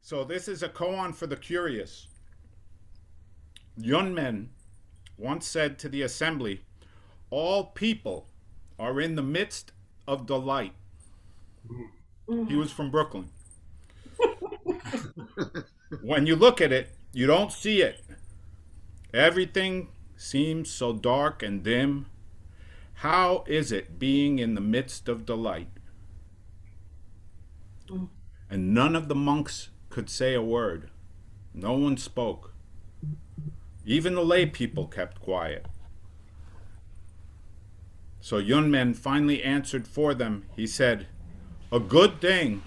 So this is a koan for the curious. Yunmen once said to the assembly, all people are in the midst of delight. He was from Brooklyn. When you look at it, you don't see it. Everything seems so dark and dim. How is it being in the midst of delight? And none of the monks could say a word. No one spoke. Even the lay people kept quiet. So Yunmen finally answered for them. He said, a good thing,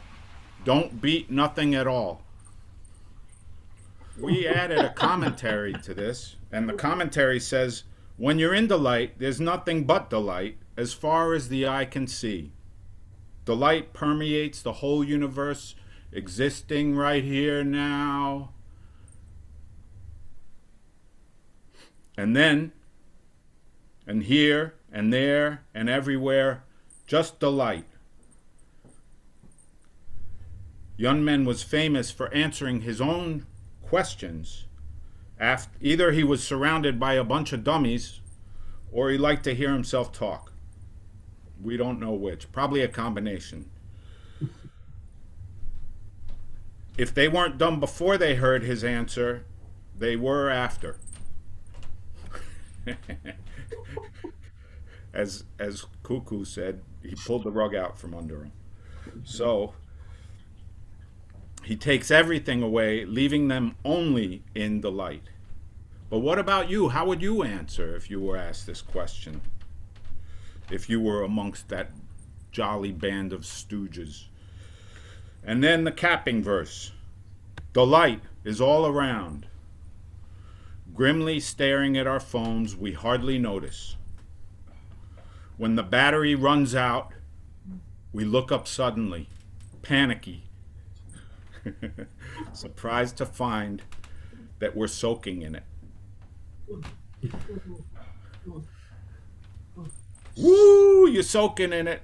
don't beat nothing at all. We added a commentary to this, and the commentary says, when you're in delight, there's nothing but delight as far as the eye can see. Delight permeates the whole universe, existing right here now. And then, and here, and there, and everywhere, just delight. Yunmen was famous for answering his own questions. Either he was surrounded by a bunch of dummies, or he liked to hear himself talk. We don't know which. Probably a combination. If they weren't dumb before they heard his answer, they were after. as Kuku said, he pulled the rug out from under him. So he takes everything away, leaving them only in the light. But what about you? How would you answer if you were asked this question? If you were amongst that jolly band of stooges? And then the capping verse. The light is all around. Grimly staring at our phones, we hardly notice. When the battery runs out, we look up suddenly, panicky, surprised to find that we're soaking in it. Woo, you're soaking in it.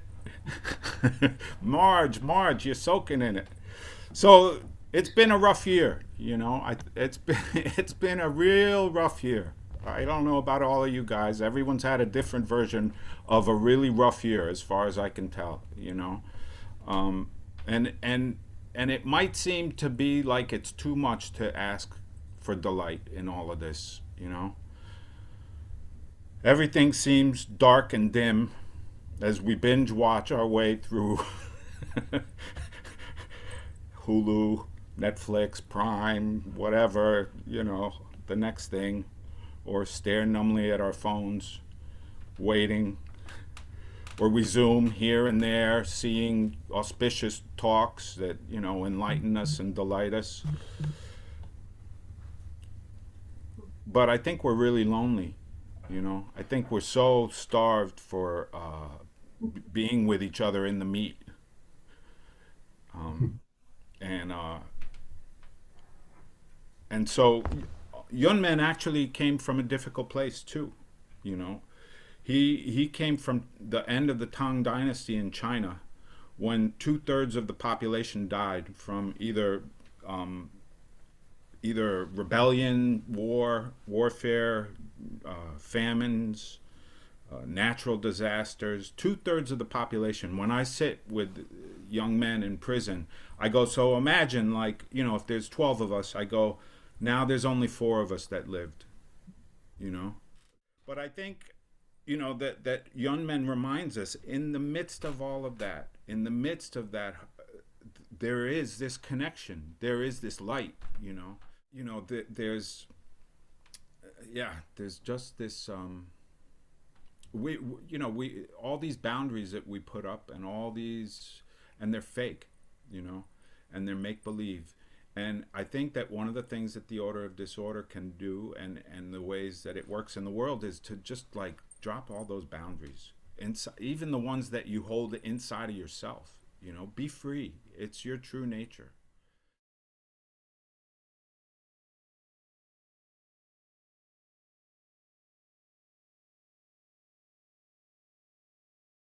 Marge, you're soaking in it. So it's been a rough year, you know. It's been a real rough year. I don't know about all of you guys. Everyone's had a different version of a really rough year, as far as I can tell, you know. And it might seem to be like it's too much to ask for delight in all of this, you know. Everything seems dark and dim as we binge watch our way through Hulu, Netflix, Prime, whatever, you know, the next thing, or stare numbly at our phones, waiting, or we zoom here and there, seeing auspicious talks that, you know, enlighten us and delight us. But I think we're really lonely, you know. I think we're so starved for being with each other in the meat. And and so Yunmen actually came from a difficult place too, you know. He came from the end of the Tang Dynasty in China, when 2/3 of the population died from either rebellion, warfare, famines, natural disasters. 2/3 of the population. When I sit with young men in prison, I go, so imagine, like, you know, if there's 12 of us, I go, now there's only 4 of us that lived, you know. But I think, you know, that Yunmen reminds us, in the midst of all of that, in the midst of that, there is this connection. There is this light, you know. You know, there's, yeah, there's just this, you know, all these boundaries that we put up, and all these, and they're fake, you know, and they're make-believe. And I think that one of the things that the Order of Disorder can do, and the ways that it works in the world, is to just, like, drop all those boundaries, even the ones that you hold inside of yourself, you know. Be free. It's your true nature.